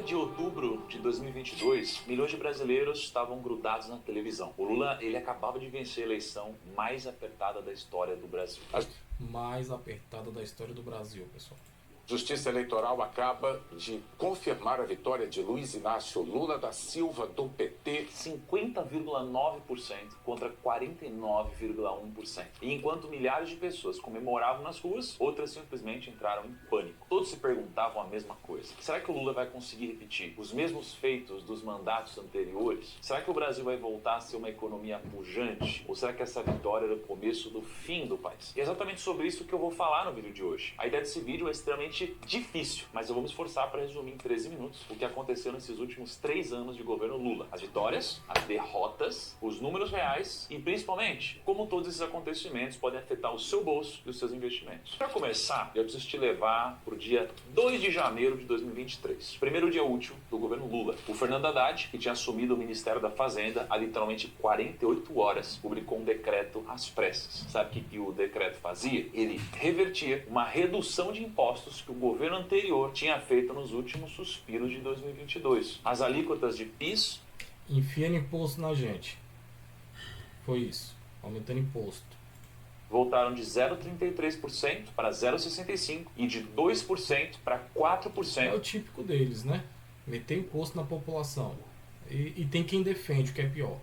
De outubro de 2022, milhões de brasileiros estavam grudados na televisão. O Lula, ele acabava de vencer a eleição mais apertada da história do Brasil. Mais apertada da história do Brasil, pessoal. Justiça Eleitoral acaba de confirmar a vitória de Luiz Inácio Lula da Silva, do PT. 50,9% contra 49,1%. E enquanto milhares de pessoas comemoravam nas ruas, outras simplesmente entraram em pânico. Todos se perguntavam a mesma coisa. Será que o Lula vai conseguir repetir os mesmos feitos dos mandatos anteriores? Será que o Brasil vai voltar a ser uma economia pujante? Ou será que essa vitória era o começo do fim do país? E é exatamente sobre isso que eu vou falar no vídeo de hoje. A ideia desse vídeo é extremamente difícil, mas eu vou me esforçar para resumir em 13 minutos o que aconteceu nesses últimos 3 anos de governo Lula. As vitórias, as derrotas, os números reais e, principalmente, como todos esses acontecimentos podem afetar o seu bolso e os seus investimentos. Para começar, eu preciso te levar para o dia 2 de janeiro de 2023, primeiro dia útil do governo Lula. O Fernando Haddad, que tinha assumido o Ministério da Fazenda há literalmente 48 horas, publicou um decreto às pressas. Sabe o que o decreto fazia? Ele revertia uma redução de impostos que o governo anterior tinha feito nos últimos suspiros de 2022. As alíquotas de PIS... Enfiando imposto na gente. Foi isso. Aumentando imposto. Voltaram de 0,33% para 0,65% e de 2% para 4%. É o típico deles, né? Meter imposto na população. E tem quem defende, o que é pior.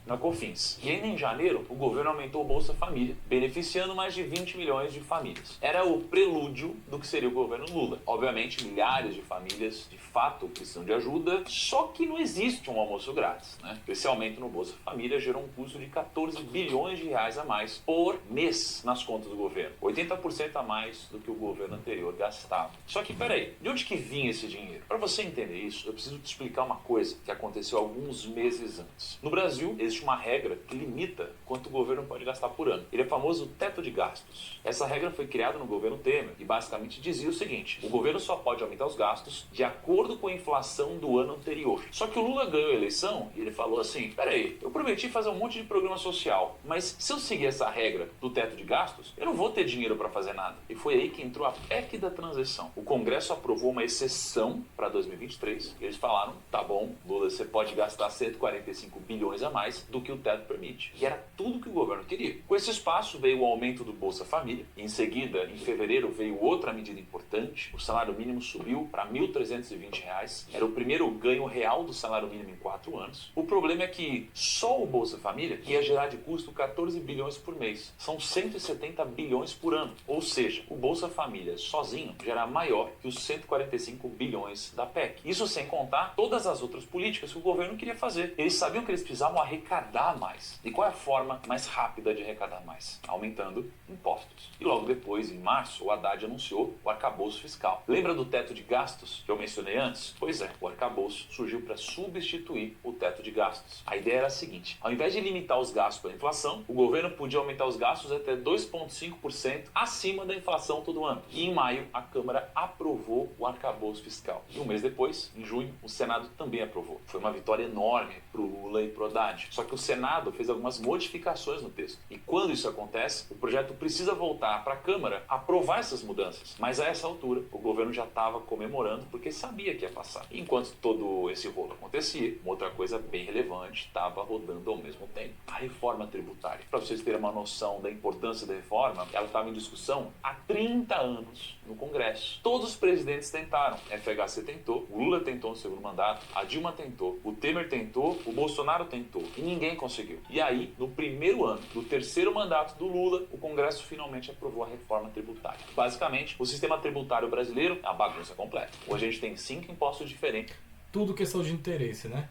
Na COFINS. E ainda em janeiro, o governo aumentou o Bolsa Família, beneficiando mais de 20 milhões de famílias. Era o prelúdio do que seria o governo Lula. Obviamente, milhares de famílias de fato precisam de ajuda, só que não existe um almoço grátis, né? Esse aumento no Bolsa Família gerou um custo de 14 bilhões de reais a mais por mês nas contas do governo. 80% a mais do que o governo anterior gastava. Só que, peraí, de onde que vinha esse dinheiro? Para você entender isso, eu preciso te explicar uma coisa que aconteceu alguns meses antes. No Brasil, existe uma regra que limita quanto o governo pode gastar por ano. Ele é famoso teto de gastos. Essa regra foi criada no governo Temer e basicamente dizia o seguinte: o governo só pode aumentar os gastos de acordo com a inflação do ano anterior. Só que o Lula ganhou a eleição e ele falou assim: peraí, eu prometi fazer um monte de programa social, mas se eu seguir essa regra do teto de gastos, eu não vou ter dinheiro para fazer nada. E foi aí que entrou a PEC da transição. O Congresso aprovou uma exceção para 2023 e eles falaram: tá bom, Lula, você pode gastar 145 bilhões a mais do que o teto permite. E era tudo que o governo queria. Com esse espaço veio o aumento do Bolsa Família. Em seguida, em fevereiro, veio outra medida importante. O salário mínimo subiu para R$ 1.320. Era o primeiro ganho real do salário mínimo em 4 anos. O problema é que só o Bolsa Família ia gerar de custo 14 bilhões por mês. São 170 bilhões por ano. Ou seja, o Bolsa Família sozinho já era maior que os 145 bilhões da PEC. Isso sem contar todas as outras políticas que o governo queria fazer. Eles sabiam que eles precisavam arrecadar mais. E qual é a forma mais rápida de arrecadar mais? Aumentando impostos. E logo depois, em março, o Haddad anunciou o arcabouço fiscal. Lembra do teto de gastos que eu mencionei antes? Pois é, o arcabouço surgiu para substituir o teto de gastos. A ideia era a seguinte: ao invés de limitar os gastos pela inflação, o governo podia aumentar os gastos até 2,5% acima da inflação todo ano. E em maio, a Câmara aprovou o arcabouço fiscal. E um mês depois, em junho, o Senado também aprovou. Foi uma vitória enorme para o Lula e para o Haddad. Só que o Senado fez algumas modificações no texto. E quando isso acontece, o projeto precisa voltar para a Câmara aprovar essas mudanças. Mas a essa altura, o governo já estava comemorando porque sabia que ia passar. E enquanto todo esse rolo acontecia, uma outra coisa bem relevante estava rodando ao mesmo tempo: a reforma tributária. Para vocês terem uma noção da importância da reforma, ela estava em discussão há 30 anos no Congresso. Todos os presidentes tentaram. A FHC tentou, o Lula tentou no segundo mandato, a Dilma tentou, o Temer tentou, o Bolsonaro tentou. E ninguém conseguiu. E aí, no primeiro ano do terceiro mandato do Lula, o Congresso finalmente aprovou a reforma tributária. Basicamente, o sistema tributário brasileiro é uma bagunça completa. Hoje a gente tem 5 impostos diferentes. Tudo questão de interesse, né?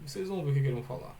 Vocês vão ver o que eles vão falar.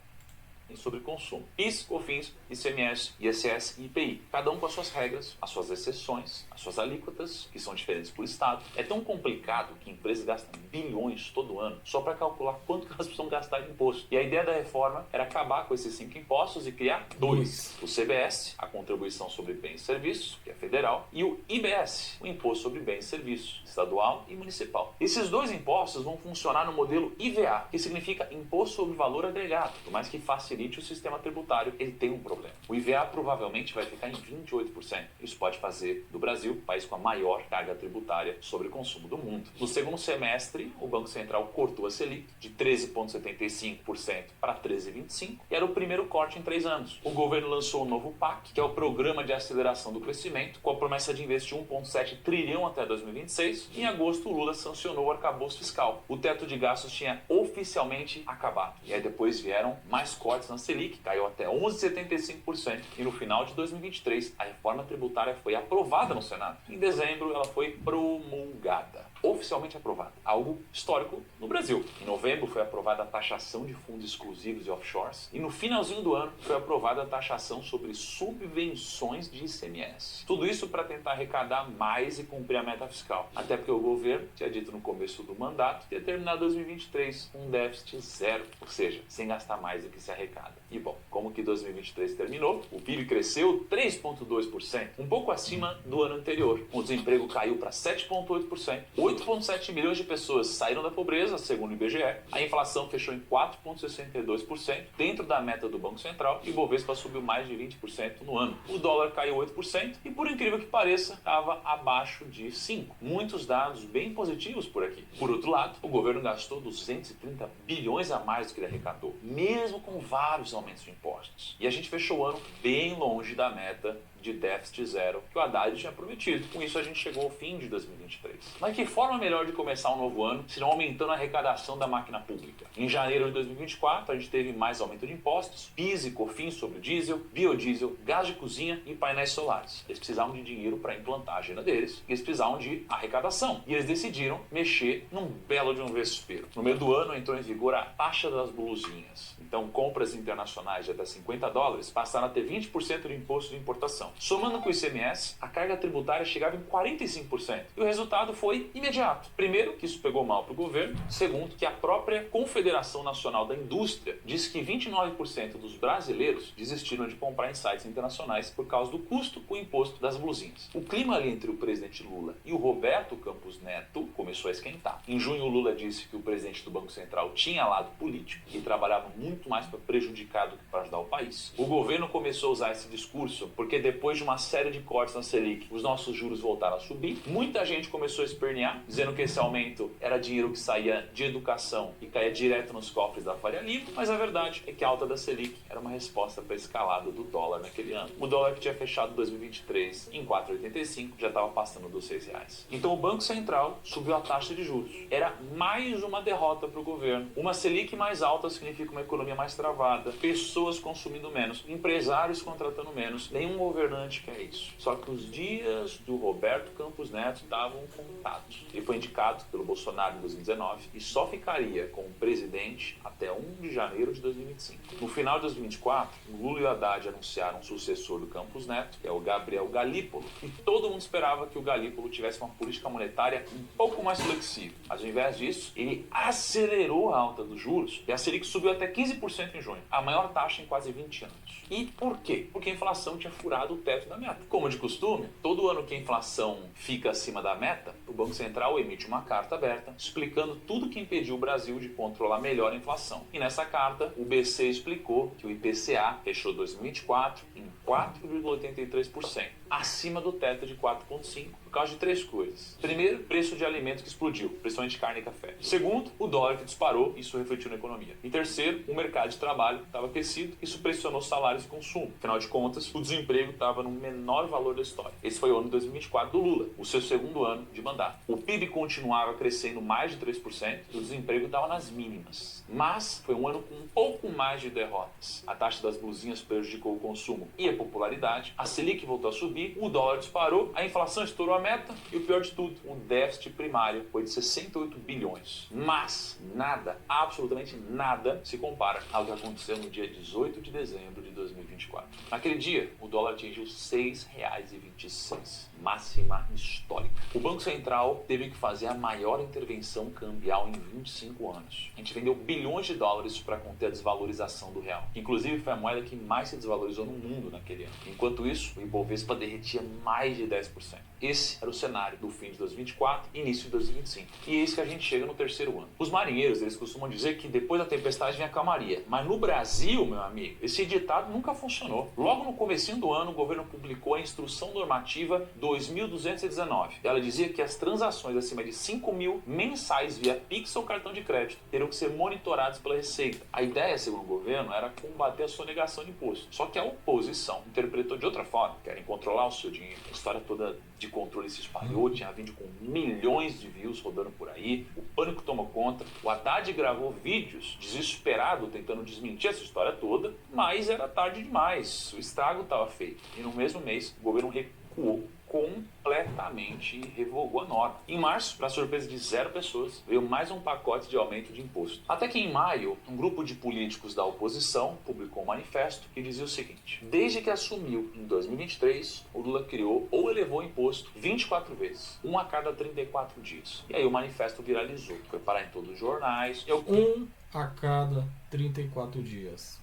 Sobre consumo: PIS, COFINS, ICMS, ISS e IPI. Cada um com as suas regras, as suas exceções, as suas alíquotas, que são diferentes por estado. É tão complicado que empresas gastam bilhões todo ano só para calcular quanto que elas precisam gastar de imposto. E a ideia da reforma era acabar com esses 5 impostos e criar 2. O CBS, a Contribuição sobre Bens e Serviços, que é federal, e o IBS, o Imposto sobre Bens e Serviços, estadual e municipal. Esses 2 impostos vão funcionar no modelo IVA, que significa Imposto sobre Valor Agregado, por mais que facilite Selic, o sistema tributário ele tem um problema. O IVA provavelmente vai ficar em 28%. Isso pode fazer do Brasil o país com a maior carga tributária sobre o consumo do mundo. No segundo semestre, o Banco Central cortou a Selic de 13,75% para 13,25%, e era o primeiro corte em 3 anos. O governo lançou o novo PAC, que é o Programa de Aceleração do Crescimento, com a promessa de investir 1,7 trilhão até 2026. Em agosto, o Lula sancionou o arcabouço fiscal. O teto de gastos tinha oficialmente acabado. E aí depois vieram mais cortes na Selic, caiu até 11,75%, e no final de 2023, a reforma tributária foi aprovada no Senado. Em dezembro, ela foi promulgada, oficialmente aprovada, algo histórico no Brasil. Em novembro foi aprovada a taxação de fundos exclusivos e offshores, e no finalzinho do ano foi aprovada a taxação sobre subvenções de ICMS. Tudo isso para tentar arrecadar mais e cumprir a meta fiscal. Até porque o governo tinha dito no começo do mandato que ia terminar 2023 com um déficit zero, ou seja, sem gastar mais do que se arrecada. E bom, como que 2023 terminou? O PIB cresceu 3,2%, um pouco acima do ano anterior. O desemprego caiu para 7,8%. 8,7 milhões de pessoas saíram da pobreza, segundo o IBGE. A inflação fechou em 4,62%, dentro da meta do Banco Central, e o Bovespa subiu mais de 20% no ano. O dólar caiu 8% e, por incrível que pareça, estava abaixo de 5%. Muitos dados bem positivos por aqui. Por outro lado, o governo gastou 230 bilhões a mais do que ele arrecadou, mesmo com vários aumentos de impostos. E a gente fechou o ano bem longe da meta de déficit zero que o Haddad tinha prometido. Com isso, a gente chegou ao fim de 2023. Mas que forma melhor de começar um novo ano se não aumentando a arrecadação da máquina pública? Em janeiro de 2024, a gente teve mais aumento de impostos, PIS e COFINS sobre diesel, biodiesel, gás de cozinha e painéis solares. Eles precisavam de dinheiro para implantar a agenda deles, e eles precisavam de arrecadação. E eles decidiram mexer num belo de um vespeiro. No meio do ano, entrou em vigor a taxa das blusinhas. Então, compras internacionais de até $50 passaram a ter 20% de imposto de importação. Somando com o ICMS, a carga tributária chegava em 45%. E o resultado foi imediato. Primeiro, que isso pegou mal para o governo. Segundo, que a própria Confederação Nacional da Indústria disse que 29% dos brasileiros desistiram de comprar em sites internacionais por causa do custo com o imposto das blusinhas. O clima ali entre o presidente Lula e o Roberto Campos Neto começou a esquentar. Em junho, o Lula disse que o presidente do Banco Central tinha lado político e trabalhava muito mais para prejudicar do que para ajudar o país. O governo começou a usar esse discurso porque depois de uma série de cortes na Selic, os nossos juros voltaram a subir. Muita gente começou a espernear, dizendo que esse aumento era dinheiro que saía de educação e caía direto nos cofres da Faria Lima, mas a verdade é que a alta da Selic era uma resposta para a escalada do dólar naquele ano. O dólar, que tinha fechado 2023 em 4,85, já estava passando dos R$6. Então o Banco Central subiu a taxa de juros. Era mais uma derrota para o governo. Uma Selic mais alta significa uma economia mais travada, pessoas consumindo menos, empresários contratando menos. Nenhum governante quer isso. Só que os dias do Roberto Campos Neto estavam contados. Ele foi indicado pelo Bolsonaro em 2019 e só ficaria como presidente até 1 de janeiro de 2025. No final de 2024, Lula e o Haddad anunciaram um sucessor do Campos Neto, que é o Gabriel Galípolo, e todo mundo esperava que o Galípolo tivesse uma política monetária um pouco mais flexível. Mas ao invés disso, ele acelerou a alta dos juros e a Selic subiu até 15% em junho, a maior taxa em quase 20 anos. E por quê? Porque a inflação tinha furado o teto da meta. Como de costume, todo ano que a inflação fica acima da meta, o Banco Central emite uma carta aberta explicando tudo que impediu o Brasil de controlar melhor a inflação. E nessa carta, o BC explicou que o IPCA fechou 2024 em 4,83%, acima do teto de 4,5%, por causa de 3 coisas. Primeiro, preço de alimento que explodiu, principalmente carne e café. Segundo, o dólar que disparou, isso refletiu na economia. E terceiro, o mercado de trabalho estava aquecido, isso pressionou salários e consumo. Afinal de contas, o desemprego estava no menor valor da história. Esse foi o ano de 2024 do Lula, o seu segundo ano de mandato. O PIB continuava crescendo mais de 3% e o desemprego estava nas mínimas. Mas foi um ano com um pouco mais de derrotas. A taxa das blusinhas prejudicou o consumo e a popularidade, a Selic voltou a subir, o dólar disparou, a inflação estourou a meta e o pior de tudo, o déficit primário foi de 68 bilhões. Mas nada, absolutamente nada, se compara ao que aconteceu no dia 18 de dezembro de 2024. Naquele dia, o dólar atingiu R$ 6,26, máxima histórica. O Banco Central teve que fazer a maior intervenção cambial em 25 anos. A gente vendeu bilhões de dólares para conter a desvalorização do real. Inclusive, foi a moeda que mais se desvalorizou no mundo naquele ano. Enquanto isso, o Ibovespa derretia mais de 10%. Esse era o cenário do fim de 2024 e início de 2025. E eis que a gente chega no terceiro ano. Os marinheiros, eles costumam dizer que depois da tempestade vem a calmaria. Mas no Brasil, meu amigo, esse ditado nunca funcionou. Logo no comecinho do ano, o governo publicou a Instrução Normativa 2219. Ela dizia que as transações acima de 5 mil mensais via Pix ou cartão de crédito teriam que ser monitoradas pela Receita. A ideia, segundo o governo, era combater a sonegação de imposto. Só que a oposição interpretou de outra forma. Querem controlar o seu dinheiro. A história toda de controle se espalhou, tinha vídeo com milhões de views rodando por aí, o pânico tomou conta, o Haddad gravou vídeos desesperado tentando desmentir essa história toda, mas era tarde demais, o estrago estava feito. E no mesmo mês, o governo recuou completamente e revogou a norma. Em março, para surpresa de 0 pessoas, veio mais um pacote de aumento de imposto. Até que em maio, um grupo de políticos da oposição publicou um manifesto que dizia o seguinte: desde que assumiu em 2023, o Lula criou ou elevou o imposto 24 vezes, um a cada 34 dias. E aí o manifesto viralizou, foi parar em todos os jornais. Um a cada 34 dias.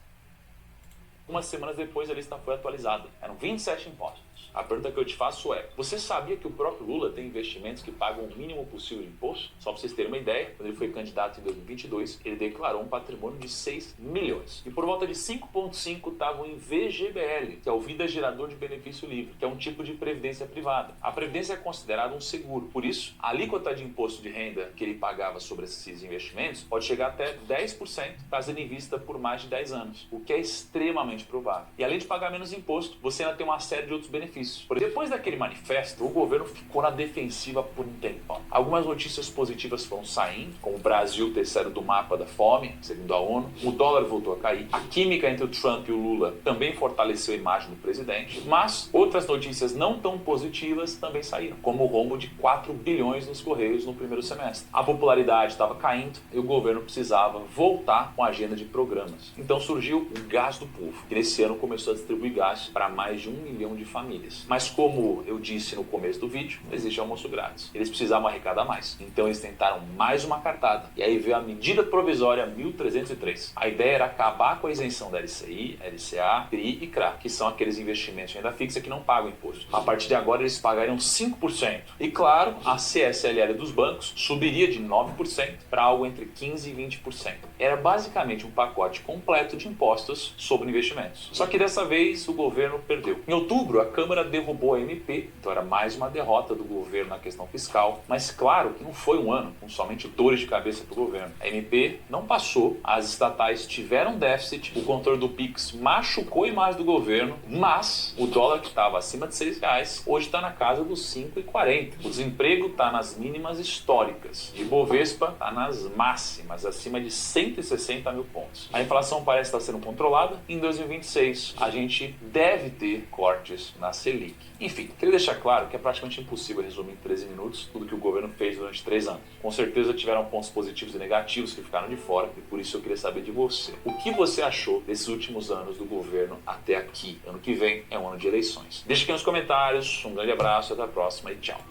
Umas semanas depois a lista foi atualizada. Eram 27 impostos. A pergunta que eu te faço é: você sabia que o próprio Lula tem investimentos que pagam o mínimo possível de imposto? Só para vocês terem uma ideia, quando ele foi candidato em 2022, ele declarou um patrimônio de 6 milhões. E por volta de 5,5 estavam em VGBL, que é o Vida Gerador de Benefício Livre, que é um tipo de previdência privada. A previdência é considerada um seguro. Por isso, a alíquota de imposto de renda que ele pagava sobre esses investimentos pode chegar até 10%, caso ele invista por mais de 10 anos, o que é extremamente provável. E além de pagar menos imposto, você ainda tem uma série de outros benefícios. Depois daquele manifesto, o governo ficou na defensiva por um tempão. Algumas notícias positivas foram saindo, como o Brasil ter saído do mapa da fome, segundo a ONU, o dólar voltou a cair, a química entre o Trump e o Lula também fortaleceu a imagem do presidente, mas outras notícias não tão positivas também saíram, como o rombo de 4 bilhões nos Correios no primeiro semestre. A popularidade estava caindo e o governo precisava voltar com a agenda de programas. Então surgiu o Gás do Povo, que nesse ano começou a distribuir gás para mais de 1 milhão de famílias. Mas como eu disse no começo do vídeo, não existe almoço grátis. Eles precisavam arrecadar mais. Então eles tentaram mais uma cartada. E aí veio a medida provisória 1303. A ideia era acabar com a isenção da LCI, LCA, CRI e CRA, que são aqueles investimentos de renda fixa que não pagam imposto. A partir de agora eles pagariam 5%. E claro, a CSLL dos bancos subiria de 9% para algo entre 15% e 20%. Era basicamente um pacote completo de impostos sobre investimentos. Só que dessa vez o governo perdeu. Em outubro, a Câmara derrubou a MP, então era mais uma derrota do governo na questão fiscal, mas claro que não foi um ano com somente dores de cabeça para o governo. A MP não passou, as estatais tiveram déficit, o controle do Pix machucou a imagem do governo, mas o dólar que estava acima de R$6, hoje está na casa dos 5,40. O desemprego está nas mínimas históricas, e Bovespa está nas máximas, acima de 160 mil pontos. A inflação parece estar sendo controlada. Em 2026, a gente deve ter cortes na Selic. Enfim, queria deixar claro que é praticamente impossível resumir em 13 minutos tudo que o governo fez durante 3 anos. Com certeza tiveram pontos positivos e negativos que ficaram de fora, e por isso eu queria saber de você. O que você achou desses últimos anos do governo até aqui? Ano que vem é um ano de eleições. Deixa aqui nos comentários, um grande abraço, até a próxima e tchau.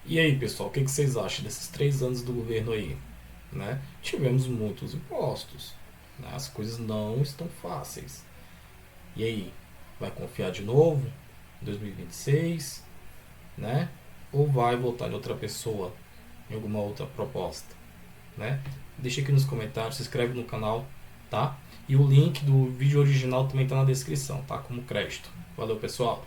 E aí, pessoal, o que vocês acham desses 3 anos do governo aí? Né? Tivemos muitos impostos, né? As coisas não estão fáceis. E aí? Vai confiar de novo em 2026, né? Ou vai votar em outra pessoa, em alguma outra proposta, né? Deixa aqui nos comentários, se inscreve no canal, tá? E o link do vídeo original também está na descrição, tá? Como crédito. Valeu, pessoal!